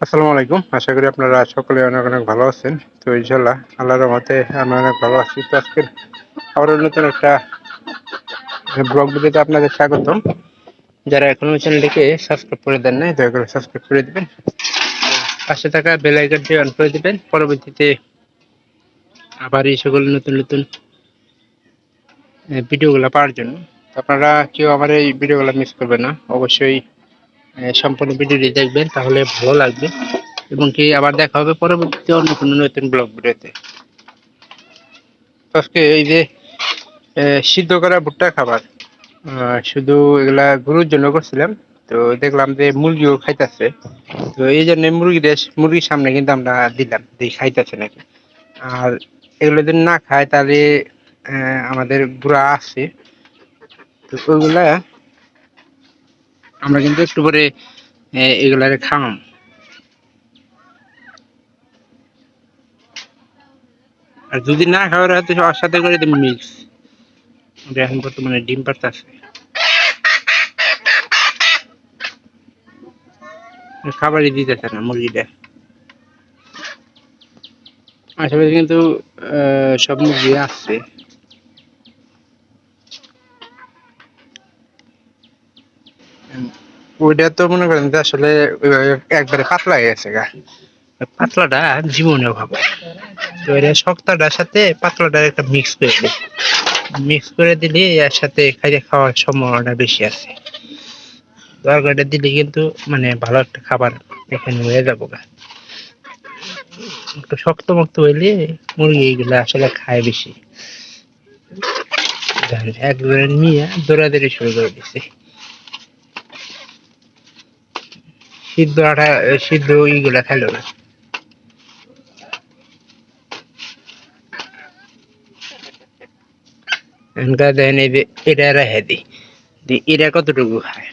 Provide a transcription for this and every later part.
আসসালামু আলাইকুম। আশা করি আপনারা সকলে অনেক, অনেক ভালো আছেন। তো ইনশাআল্লাহ আল্লাহর রহমতে আমি অনেক ভালো আছি। তো আজকের আবারও নতুন একটা ব্লগ ভিডিওতে আপনাদের স্বাগতম। যারা এখনো চ্যানেলটিকে সাবস্ক্রাইব করে দেন নাই, দয়া করে সাবস্ক্রাইব করে দিবেন। পাশে থাকা বেল আইকনটি অন করে দিবেন। পরবর্তীতে আবার এই সকল নতুন, নতুন ভিডিওগুলো পাওয়ার জন্য। তো আপনারা কেউ আমার এই ভিডিওগুলো মিস করবেন না। অবশ্যই সম্পূর্ণ ভিডিওটি দেখবেন, তাহলে ভালো লাগবে। এবং কি আবার দেখা হবে পরবর্তীতে অন্য কোনো নতুন ব্লগ ভিডিওতে। আজকে এই যে সিদ্ধ করা ভুট্টা খাবার, শুধু এগুলা গরুর জন্য করছিলাম। তো দেখলাম যে মুরগিও খাইতেছে। তো এই জন্য মুরগির সামনে কিন্তু আমরা দিলাম যে খাইতেছে নাকি। আর এগুলো যদি না খায় তাহলে আমাদের গুড়া আছে, তো ওইগুলা আমরা কিন্তু একটু পরে এগুলারে খাওয়াম। আর যদি না খাওয়ার হাতে সবার সাথে করে দিন মিক্স। এখন বর্তমানে ডিম পারতাছে, খাবারই দিতেছে না মুরগিটা। আসলে কিন্তু সব মুরগি আসছে। ওইটা তো মনে করেন যে আসলে একবারে পাতলা হয়ে গেছে গা। পাতলাটা জীবনেও খাবো। তো এটা শক্তটার সাথে পাতলাটার একটা মিক্স করে দিলে এর সাথে খাইতে খাওয়ার সম্ভাবনা বেশি আছে। তরকারিটা দিলে কিন্তু মানে ভালো একটা খাবার এখানে হয়ে যাবো গা। একটু শক্ত মক্ত হইলে মুরগি এগুলা আসলে খায় বেশি। একবারে নিয়ে দৌড়াদৌড়ি শুরু করে দিছে। সিদ্ধ ইগুলা খাইলো না। এখানকার দেখেন এই যে এটা রেখে দিই, এরা কতটুকু খায়।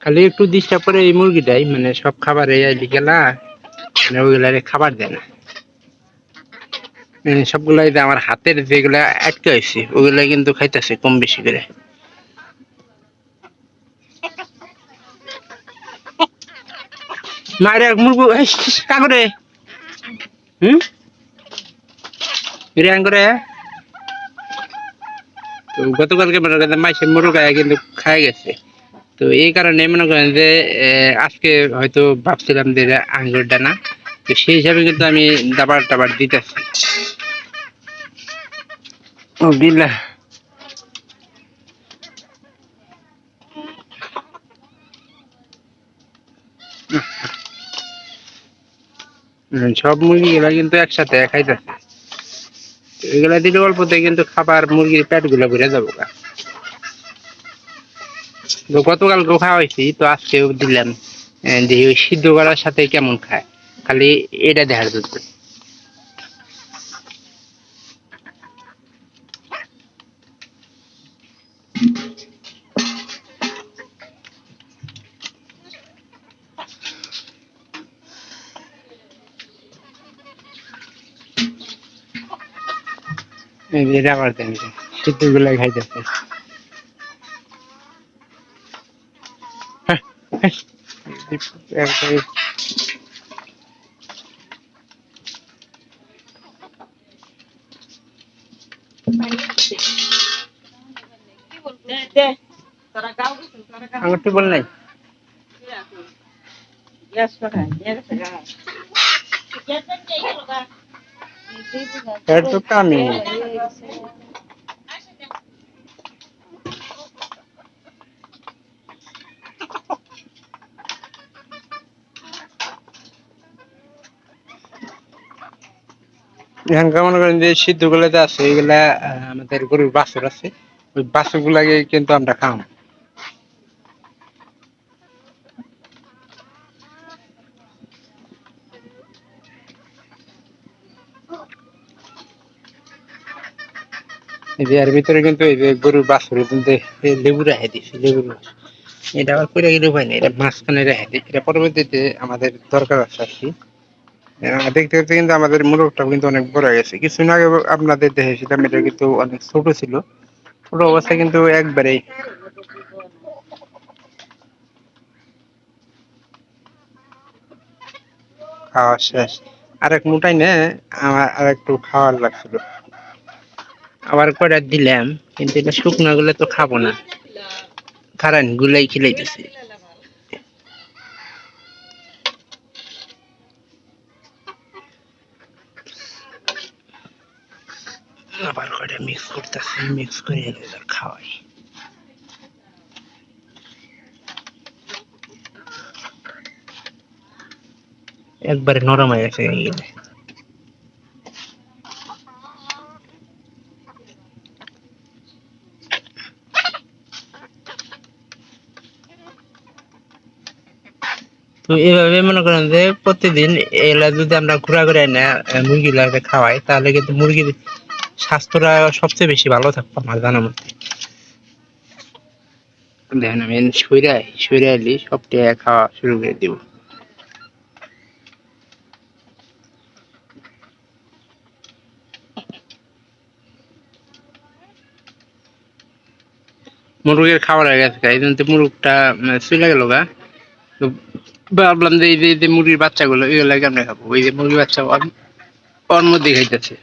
খালি একটু ডিস্টার্ব করে এই মুরগিটাই, মানে সব খাবারে গেলা মানে ওইগুলারে খাবার দেয় না। সবগুলাই যে আমার হাতের যেগুলা আটকে হয়েছে ওগুলা কিন্তু খাইতেছে কম বেশি করে। মায়ের মুরগু কাকরে হুম বিরিয়ানি করে। তো গতকালকে মনে করেন মাইসের মুরগা কিন্তু খাই গেছে। তো এই কারণে মনে করেন যে আজকে হয়তো ভাবছিলাম যে আঙ্গুরটা না, তো সেই হিসাবে কিন্তু আমি দাবার টাবার দিতেছি। ও বিল্লাহ, সব মুরগি গুলা কিন্তু একসাথে খাইতেছে। এগুলা দিলে অল্পতে কিন্তু খাবার মুরগির পেট গুলা ভরে যাবো গা। তো গতকালকেও খাওয়া হয়েছি, তো আজকেও দিলাম যে ওই সিদ্ধ করার সাথে কেমন খায়, খালি এটা দেখার জন্য। এটা আবার দেন, সিদ্ধ গুলাই খাইতেছে। হ্যাঁ, হ্যাঁ, একবারে আঙুরটি বল নাই। এর তো কামি। এখানকার মনে করেন যে সিদ্ধ গুলাতে আছে এগুলা আমাদের গরুর বাছুর আছে, ওই বাছুর গুলাকে কিন্তু আমরা খাম। এই যে এর ভিতরে কিন্তু এই যে গরুর বাছুর কিন্তু লেবু রেখে দিছি, লেবুর রস। এটা আবার কইরা গেলে উপায় নেই, এটা মাঝখানে রেখে দিই, এটা পরবর্তীতে আমাদের দরকার আছে আর কি। দেখতে দেখতে কিন্তু আমাদের মোরগটাও কিন্তু অনেক বড় হয়ে গেছে। কিছুদিন আগে আপনাদের দেখেছিলাম, এটা কিন্তু অনেক ছোট ছিল। ছোট অবস্থায় কিন্তু একবারেই খাওয়া শেষ। আরেক মুঠাই নে, আমার আর একটু খাওয়ার লাগছিল, আবার কয়টা দিলাম, কিন্তু এটা শুকনো গুলো তো খাবো না, কারণ গুলাই খিলাইতেছি। আবার কয়টা মিক্স করতেছি, মিক্স করে খাওয়াই। একবারে নরম হয়ে গেছে এইগুলো। তো এইভাবে মনে করেন যে প্রতিদিন এগুলা যদি আমরা ঘুরা ঘুরে না মুরগিগুলাকে খাওয়াই, তাহলে কিন্তু মুরগির স্বাস্থ্যটা সবচেয়ে বেশি ভালো থাকবে আমার জানার মতে। দেখেন আমি সইরা এলি সবটা খাওয়া শুরু করে দিব। মুরগের খাবার হয়ে গেছে, এই জন্য তো মুরগটা চলে গেল গা। তো ভাবলাম যে এই যে মুরগির বাচ্চাগুলো এগুলো কেমনে খাবো, ওই যে মুরগির বাচ্চা ওর মধ্যে খাইতেছে।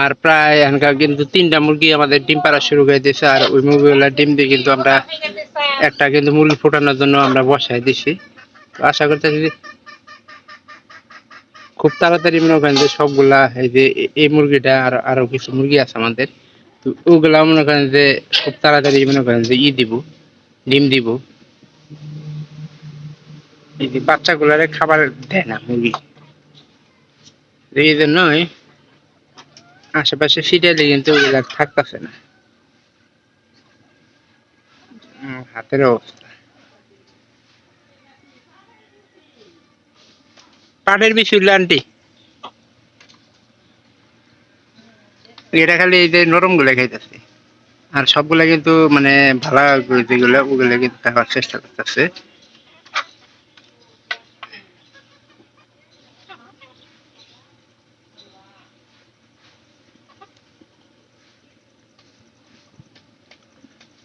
আর প্রায় এখানকার কিন্তু 3টা মুরগি আমাদের ডিম পাড়া শুরু করে দিয়েছে, আর ওই মুরগিগুলার ডিম দিয়ে কিন্তু আমরা একটা কিন্তু মুরগি ফোটানোর জন্য আমরা বসাই দিছি। তো আশা করতেছি যে খুব তাড়াতাড়ি মনে করেন যে সবগুলা, এই যে এই মুরগিটা আর আরো কিছু মুরগি আছে আমাদের, তো ওগুলা মনে করেন যে খুব তাড়াতাড়ি মনে করেন যে দিব, ডিম দিব। এই যে বাচ্চাগুলারে খাবার দেয় না মুরগি, এই জন্যই আশেপাশে ফিটাইলে কিন্তু ওগুলা থাকতেছে না। হাতের অবস্থা, পাটের বেশি উঠলে আন্টি, এটা খালি এই যে নরম গুলা খাইতেছে, আর সবগুলা কিন্তু মানে ভালো যেগুলো ওগুলো কিন্তু দেখার চেষ্টা করতেছে।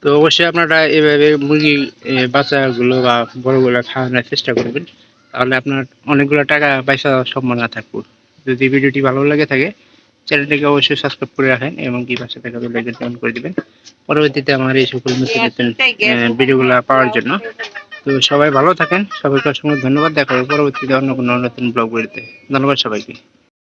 তো অবশ্যই আপনারা এভাবে মুরগি বাচ্চাগুলো বা বড়গুলো খাওয়ানোর চেষ্টা করবেন, তাহলে আপনার অনেকগুলো টাকা পয়সা যাওয়ার সম্ভাবনা থাকবে। যদি ভিডিওটি ভালো লাগে থাকে, চ্যানেলটিকে অবশ্যই সাবস্ক্রাইব করে রাখেন এবং কি পাশে থাকা বেল আইকনটি অন করে দিবেন পরবর্তীতে আমার এই সকল নতুন নতুন ভিডিওগুলো পাওয়ার জন্য। তো সবাই ভালো থাকেন, সবাইকে অসংখ্য ধন্যবাদ। দেখা হবে পরবর্তীতে অন্য কোনো নতুন ব্লগ ভিডিওতে। ধন্যবাদ সবাইকে।